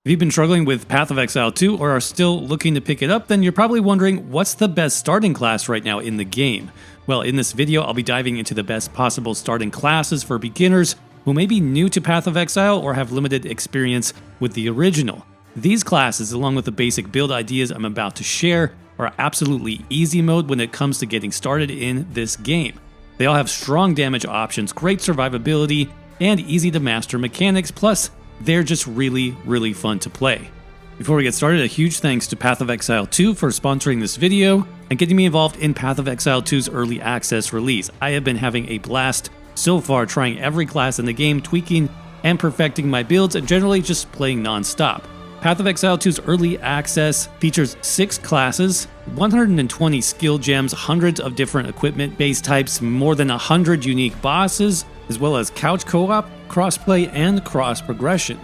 If you've been struggling with Path of Exile 2 or are still looking to pick it up, then you're probably wondering what's the best starting class right now in the game. Well, in this video, I'll be diving into the best possible starting classes for beginners who may be new to Path of Exile or have limited experience with the original. These classes, along with the basic build ideas I'm about to share, are absolutely easy mode when it comes to getting started in this game. They all have strong damage options, great survivability, and easy to master mechanics, plus they're just really fun to play. Before we get started, a huge thanks to Path of Exile 2 for sponsoring this video and getting me involved in Path of Exile 2's early access release. I have been having a blast so far trying every class in the game, tweaking and perfecting my builds, and generally just playing non-stop. Path of Exile 2's early access features 6 classes, 120 skill gems, hundreds of different equipment base types, more than 100 unique bosses, as well as couch co-op, crossplay, and cross-progression.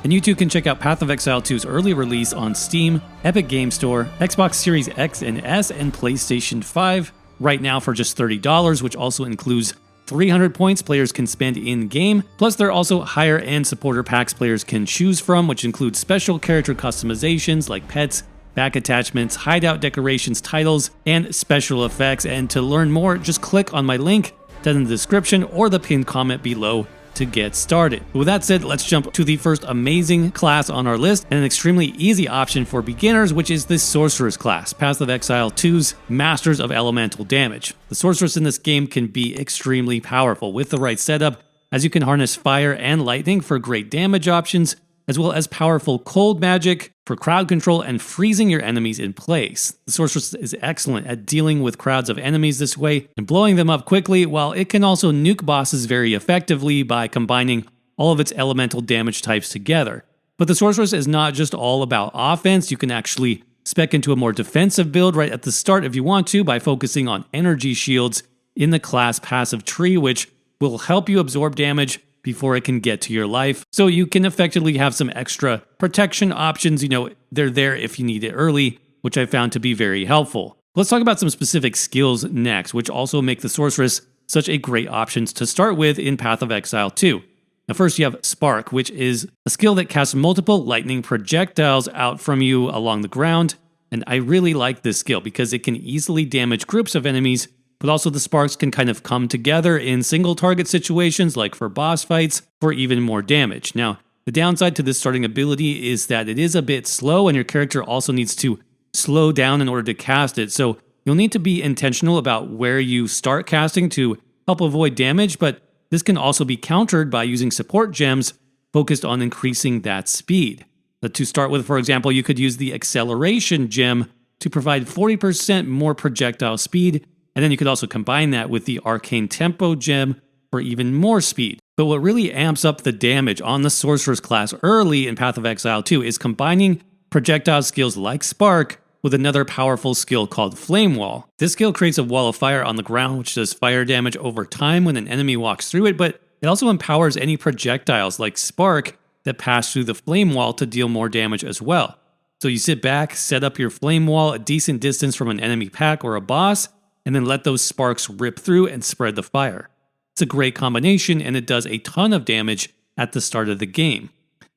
And you too can check out Path of Exile 2's early release on Steam, Epic Game Store, Xbox Series X and S, and PlayStation 5 right now for just $30, which also includes 300 points players can spend in-game, plus there are also higher-end supporter packs players can choose from, which include special character customizations like pets, back attachments, hideout decorations, titles, and special effects. And to learn more, just click on my link down in the description or the pinned comment below to get started. With that said, let's jump to the first amazing class on our list, and an extremely easy option for beginners, which is the Sorceress class, Path of Exile 2's Masters of Elemental Damage. The Sorceress in this game can be extremely powerful with the right setup, as you can harness fire and lightning for great damage options, as well as powerful cold magic for crowd control and freezing your enemies in place. The Sorceress is excellent at dealing with crowds of enemies this way and blowing them up quickly, while it can also nuke bosses very effectively by combining all of its elemental damage types together. But the Sorceress is not just all about offense. You can actually spec into a more defensive build right at the start if you want to by focusing on energy shields in the class passive tree, which will help you absorb damage before it can get to your life. So you can effectively have some extra protection options. They're there if you need it early, which I found to be very helpful. Let's talk about some specific skills next, which also make the Sorceress such a great option to start with in Path of Exile 2. Now first you have Spark, which is a skill that casts multiple lightning projectiles out from you along the ground. And I really like this skill because it can easily damage groups of enemies, but also the sparks can kind of come together in single target situations like for boss fights for even more damage. Now, the downside to this starting ability is that it is a bit slow and your character also needs to slow down in order to cast it. So you'll need to be intentional about where you start casting to help avoid damage, but this can also be countered by using support gems focused on increasing that speed. To start with, for example, you could use the acceleration gem to provide 40% more projectile speed, and then you could also combine that with the Arcane Tempo gem for even more speed. But what really amps up the damage on the Sorceress class early in Path of Exile 2 is combining projectile skills like Spark with another powerful skill called Flame Wall. This skill creates a wall of fire on the ground which does fire damage over time when an enemy walks through it, but it also empowers any projectiles like Spark that pass through the Flame Wall to deal more damage as well. So you sit back, set up your Flame Wall a decent distance from an enemy pack or a boss, and then let those sparks rip through and spread the fire. It's a great combination, and it does a ton of damage at the start of the game.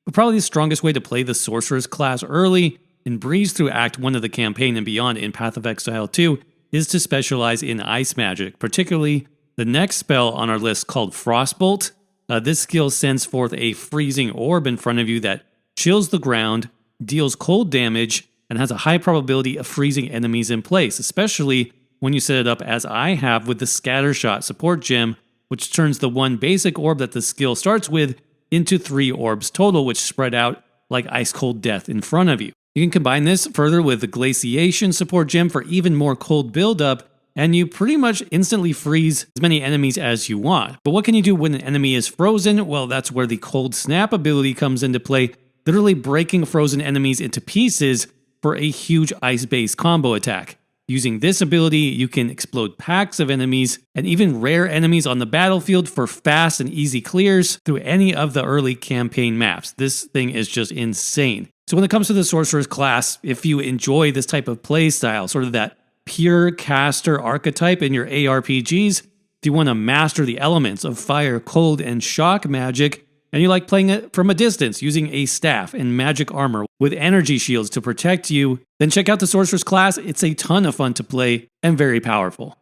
But probably the strongest way to play the Sorceress class early and breeze through Act 1 of the campaign and beyond in Path of Exile 2 is to specialize in ice magic, particularly the next spell on our list called Frostbolt. This skill sends forth a freezing orb in front of you that chills the ground, deals cold damage, and has a high probability of freezing enemies in place, especially when you set it up as I have with the Scattershot support gem, which turns the one basic orb that the skill starts with into 3 orbs total, which spread out like ice cold death in front of you. You can combine this further with the Glaciation support gem for even more cold buildup, and you pretty much instantly freeze as many enemies as you want. But what can you do when an enemy is frozen? Well, that's where the Cold Snap ability comes into play, literally breaking frozen enemies into pieces for a huge ice-based combo attack. Using this ability, you can explode packs of enemies and even rare enemies on the battlefield for fast and easy clears through any of the early campaign maps. This thing is just insane. So when it comes to the Sorceress class, if you enjoy this type of playstyle, sort of that pure caster archetype in your ARPGs, if you want to master the elements of fire, cold, and shock magic, and you like playing it from a distance using a staff and magic armor with energy shields to protect you, then check out the Sorceress class. It's a ton of fun to play and very powerful.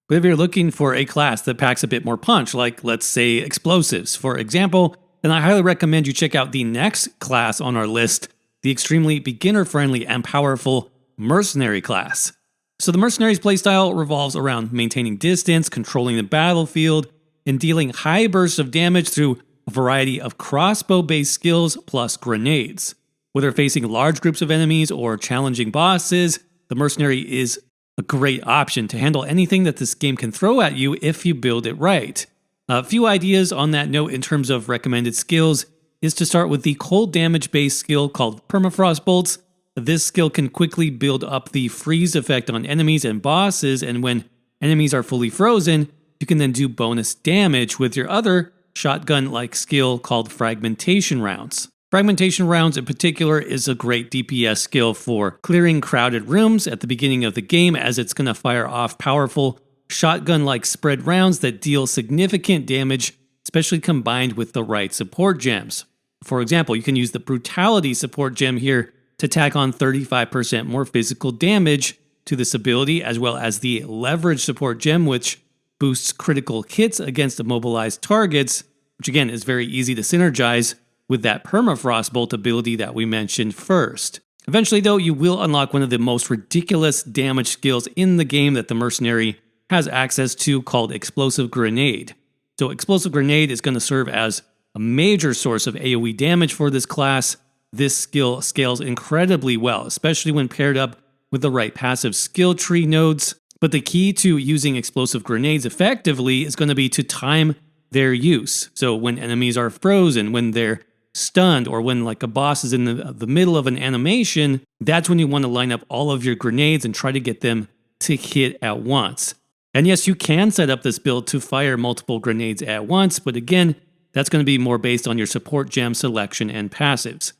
But if you're looking for a class that packs a bit more punch, like let's say explosives, for example, then I highly recommend you check out the next class on our list, the extremely beginner-friendly and powerful Mercenary class. So the Mercenary's playstyle revolves around maintaining distance, controlling the battlefield, and dealing high bursts of damage through a variety of crossbow-based skills plus grenades. Whether facing large groups of enemies or challenging bosses, the Mercenary is a great option to handle anything that this game can throw at you if you build it right. A few ideas on that note in terms of recommended skills is to start with the cold damage-based skill called Permafrost Bolts. This skill can quickly build up the freeze effect on enemies and bosses, and when enemies are fully frozen, you can then do bonus damage with your other shotgun-like skill called Fragmentation Rounds. Fragmentation Rounds in particular is a great DPS skill for clearing crowded rooms at the beginning of the game, as it's going to fire off powerful shotgun-like spread rounds that deal significant damage, especially combined with the right support gems. For example, you can use the Brutality support gem here to tack on 35% more physical damage to this ability, as well as the Leverage support gem, which boosts critical hits against immobilized targets, which again is very easy to synergize with that Permafrost Bolt ability that we mentioned first. Eventually though, you will unlock one of the most ridiculous damage skills in the game that the Mercenary has access to, called Explosive Grenade. So Explosive Grenade is going to serve as a major source of AoE damage for this class. This skill scales incredibly well, especially when paired up with the right passive skill tree nodes. But the key to using explosive grenades effectively is going to be to time their use. So when enemies are frozen, when they're stunned, or when like a boss is in the middle of an animation, that's when you want to line up all of your grenades and try to get them to hit at once. And yes, you can set up this build to fire multiple grenades at once, but again, that's going to be more based on your support gem selection and passives.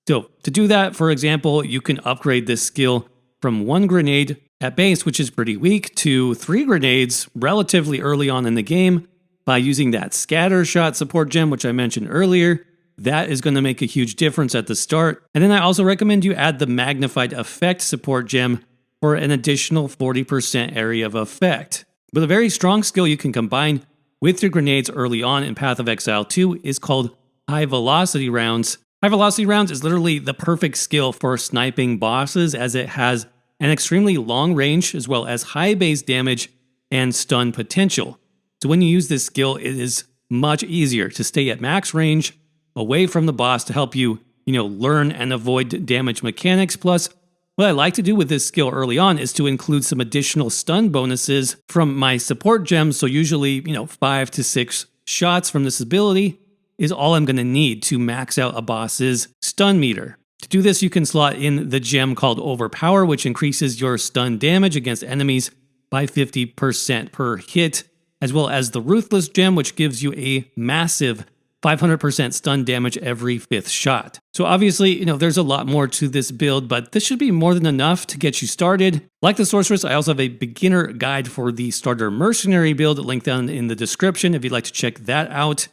So to do that, for example, you can upgrade this skill from 1 grenade at base, which is pretty weak, to 3 grenades relatively early on in the game by using that Scatter Shot support gem, which I mentioned earlier. That is going to make a huge difference at the start. And then I also recommend you add the Magnified Effect support gem for an additional 40% area of effect. But a very strong skill you can combine with your grenades early on in Path of Exile 2 is called High Velocity Rounds. High Velocity Rounds is literally the perfect skill for sniping bosses, as it has an extremely long range as well as high base damage and stun potential. So when you use this skill, it is much easier to stay at max range away from the boss to help you, learn and avoid damage mechanics. Plus, what I like to do with this skill early on is to include some additional stun bonuses from my support gems. So usually, 5 to 6 shots from this ability is all I'm going to need to max out a boss's stun meter. To do this, you can slot in the gem called Overpower, which increases your stun damage against enemies by 50% per hit, as well as the Ruthless gem, which gives you a massive 500% stun damage every 5th shot. So obviously, there's a lot more to this build, but this should be more than enough to get you started. Like the Sorceress, I also have a beginner guide for the starter Mercenary build linked down in the description if you'd like to check that out.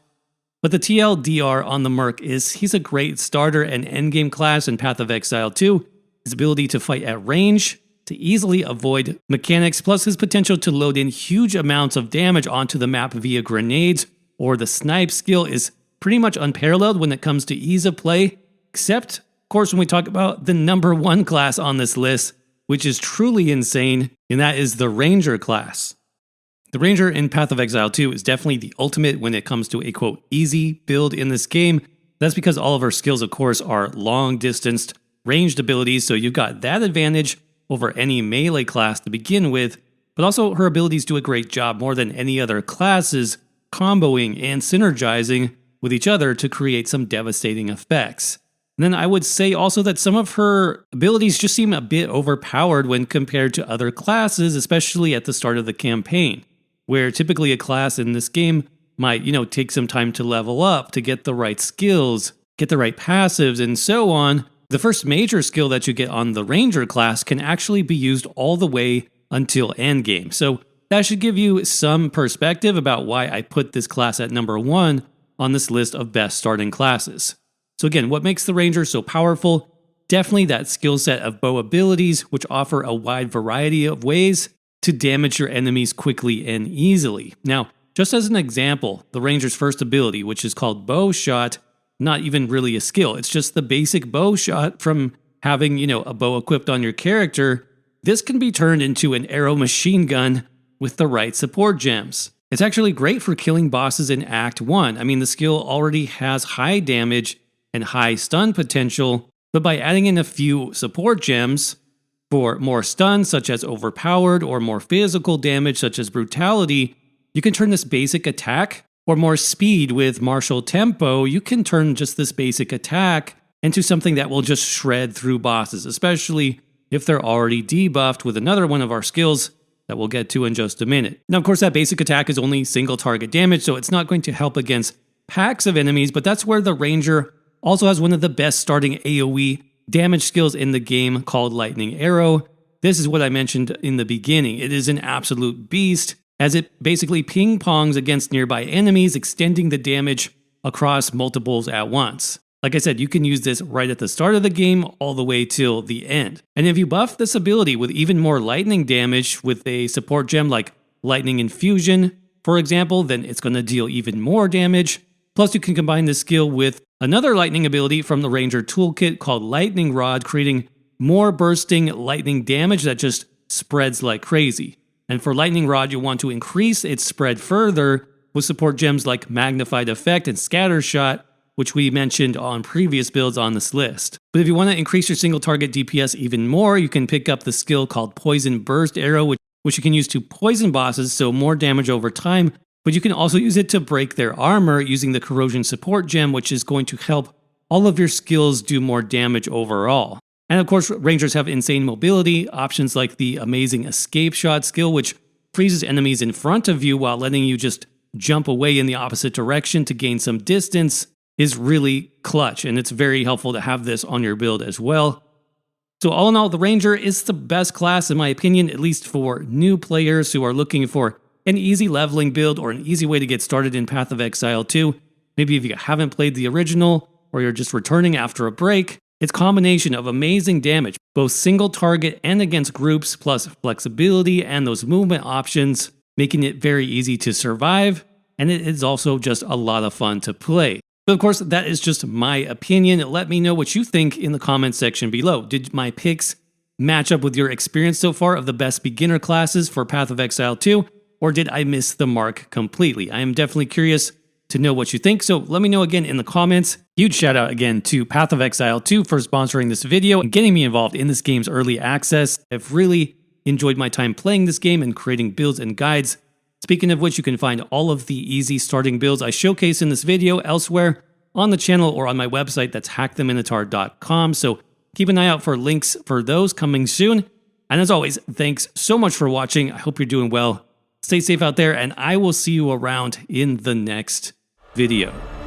But the TLDR on the Merc is he's a great starter and endgame class in Path of Exile 2. His ability to fight at range, to easily avoid mechanics, plus his potential to load in huge amounts of damage onto the map via grenades or the snipe skill is pretty much unparalleled when it comes to ease of play, except, of course, when we talk about the number 1 class on this list, which is truly insane, and that is the Ranger class. The Ranger in Path of Exile 2 is definitely the ultimate when it comes to a, quote, easy build in this game. That's because all of our skills, of course, are long-distanced, ranged abilities, so you've got that advantage over any melee class to begin with, but also her abilities do a great job more than any other classes, comboing and synergizing with each other to create some devastating effects. And then I would say also that some of her abilities just seem a bit overpowered when compared to other classes, especially at the start of the campaign, where typically a class in this game might, take some time to level up, to get the right skills, get the right passives, and so on. The first major skill that you get on the Ranger class can actually be used all the way until endgame. So that should give you some perspective about why I put this class at number 1. on this list of best starting classes. So again, what makes the Ranger so powerful? Definitely that skill set of bow abilities, which offer a wide variety of ways to damage your enemies quickly and easily. Now, just as an example, the Ranger's first ability, which is called Bow Shot, not even really a skill. It's just the basic bow shot from having, a bow equipped on your character. This can be turned into an arrow machine gun with the right support gems. It's actually great for killing bosses in Act 1. I mean, the skill already has high damage and high stun potential, but by adding in a few support gems for more stun, such as overpowered, or more physical damage, such as brutality, you can turn this basic attack, or more speed with martial tempo, you can turn just this basic attack into something that will just shred through bosses, especially if they're already debuffed with another one of our skills that we'll get to in just a minute. Now, of course, that basic attack is only single target damage, so it's not going to help against packs of enemies, but that's where the Ranger also has one of the best starting AoE damage skills in the game called Lightning Arrow. This is what I mentioned in the beginning. It is an absolute beast, as it basically ping-pongs against nearby enemies, extending the damage across multiples at once. Like I said, you can use this right at the start of the game all the way till the end. And if you buff this ability with even more lightning damage with a support gem like Lightning Infusion, for example, then it's going to deal even more damage. Plus, you can combine this skill with another lightning ability from the Ranger toolkit called Lightning Rod, creating more bursting lightning damage that just spreads like crazy. And for Lightning Rod, you want to increase its spread further with support gems like Magnified Effect and Scatter Shot, which we mentioned on previous builds on this list. But if you want to increase your single target DPS even more, you can pick up the skill called Poison Burst Arrow, which you can use to poison bosses, so more damage over time. But you can also use it to break their armor using the Corrosion Support Gem, which is going to help all of your skills do more damage overall. And of course, Rangers have insane mobility, options like the amazing Escape Shot skill, which freezes enemies in front of you while letting you just jump away in the opposite direction to gain some distance, is really clutch, and it's very helpful to have this on your build as well. So all in all, the Ranger is the best class in my opinion, at least for new players who are looking for an easy leveling build or an easy way to get started in Path of Exile 2. Maybe if you haven't played the original or you're just returning after a break, its combination of amazing damage, both single target and against groups, plus flexibility and those movement options, making it very easy to survive, and it is also just a lot of fun to play. But of course, that is just my opinion. Let me know what you think in the comments section below. Did my picks match up with your experience so far of the best beginner classes for Path of Exile 2, or did I miss the mark completely? I am definitely curious to know what you think, so let me know again in the comments. Huge shout out again to Path of Exile 2 for sponsoring this video and getting me involved in this game's early access. I've really enjoyed my time playing this game and creating builds and guides. Speaking of which, you can find all of the easy starting builds I showcase in this video elsewhere on the channel or on my website, that's hacktheminotaur.com. So keep an eye out for links for those coming soon. And as always, thanks so much for watching. I hope you're doing well. Stay safe out there, and I will see you around in the next video.